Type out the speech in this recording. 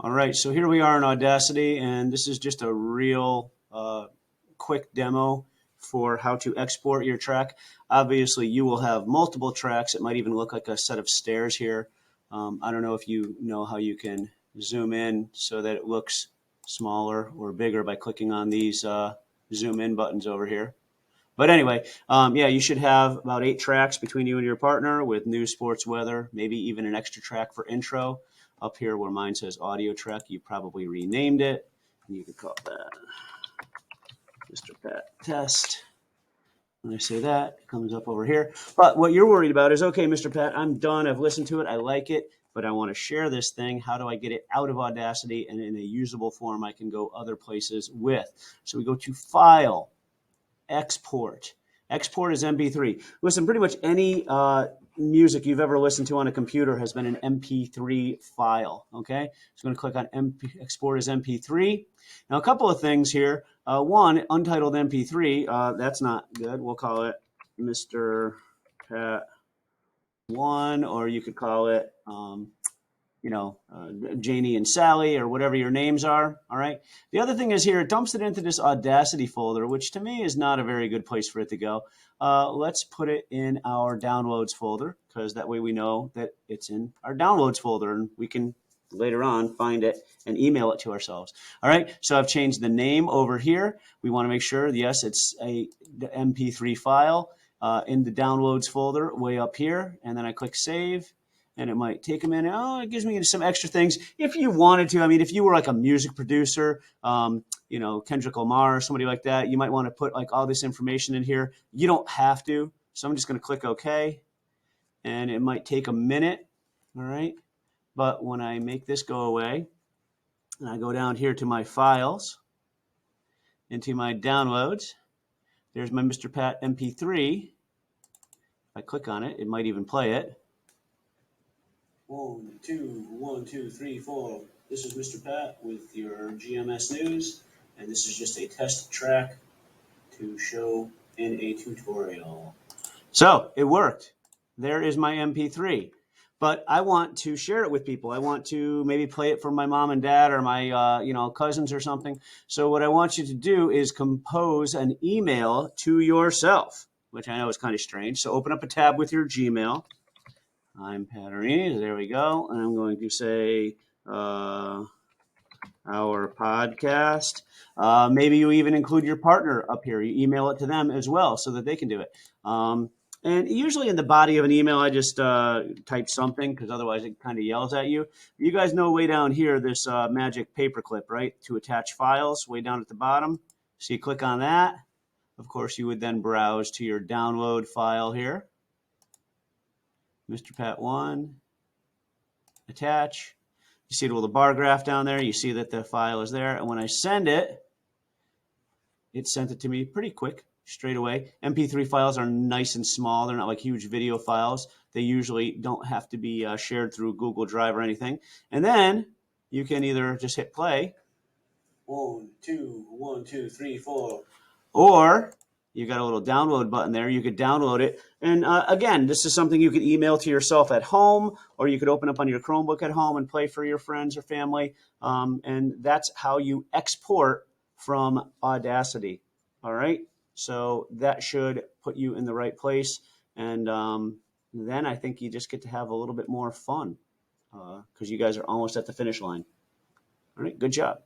All right, so here we are in Audacity, and this is just a real quick demo for how to export your track. Obviously, you will have multiple tracks. It might even look like a set of stairs here. I don't know if you know how you can zoom in so that it looks smaller or bigger by clicking on these zoom in buttons over here. But anyway, yeah, you should have about 8 tracks between you and your partner with news, sports, weather, maybe even an extra track for intro. Up here where mine says audio track, you probably renamed it. And you could call that Mr. Pat Test. When I say that, it comes up over here. But what you're worried about is, okay, Mr. Pat, I'm done. I've listened to it. I like it, but I want to share this thing. How do I get it out of Audacity and in a usable form I can go other places with? So we go to File, Export. Export is MP3. Listen, pretty much any music you've ever listened to on a computer has been an MP3 file, okay? So I'm going to click on Export as MP3. Now, a couple of things here. One, untitled MP3, that's not good. We'll call it Mr. Pat 1, or you could call it Janie and Sally or whatever your names are. All right. The other thing is here, it dumps it into this Audacity folder, which to me is not a very good place for it to go. Let's put it in our downloads folder because that way we know that it's in our downloads folder and we can later on find it and email it to ourselves. All right. So I've changed the name over here. We want to make sure, yes, it's a MP3 file in the downloads folder way up here. And then I click save. And it might take a minute. Oh, it gives me some extra things. If you wanted to, I mean, if you were like a music producer, Kendrick Lamar or somebody like that, you might want to put like all this information in here. You don't have to. So I'm just going to click OK. And it might take a minute. All right. But when I make this go away, and I go down here to my files, into my downloads, there's my Mr. Pat MP3. If I click on it, it might even play it. 1, 2, 1, 2, 3, 4. This is Mr. Pat with your GMS News, and this is just a test track to show in a tutorial. So it worked. There is my MP3. But I want to share it with people. I want to maybe play it for my mom and dad or my cousins or something. So what I want you to do is compose an email to yourself, which I know is kind of strange. So open up a tab with your Gmail. I'm Patterini. There we go. And I'm going to say our podcast. Maybe you even include your partner up here. You email it to them as well so that they can do it. And usually in the body of an email, I just type something because otherwise it kind of yells at you. You guys know way down here this magic paperclip, right? To attach files way down at the bottom. So you click on that. Of course, you would then browse to your download file here. Mr. Pat 1, attach. You see the little bar graph down there. You see that the file is there. And when I send it, it sent it to me pretty quick, straight away. MP3 files are nice and small. They're not like huge video files. They usually don't have to be shared through Google Drive or anything. And then you can either just hit play. 1, 2, 1, 2, 3, 4. Or you got a little download button there. You could download it. And again, this is something you could email to yourself at home, or you could open up on your Chromebook at home and play for your friends or family. And that's how you export from Audacity. All right. So that should put you in the right place. And then I think you just get to have a little bit more fun because you guys are almost at the finish line. All right. Good job.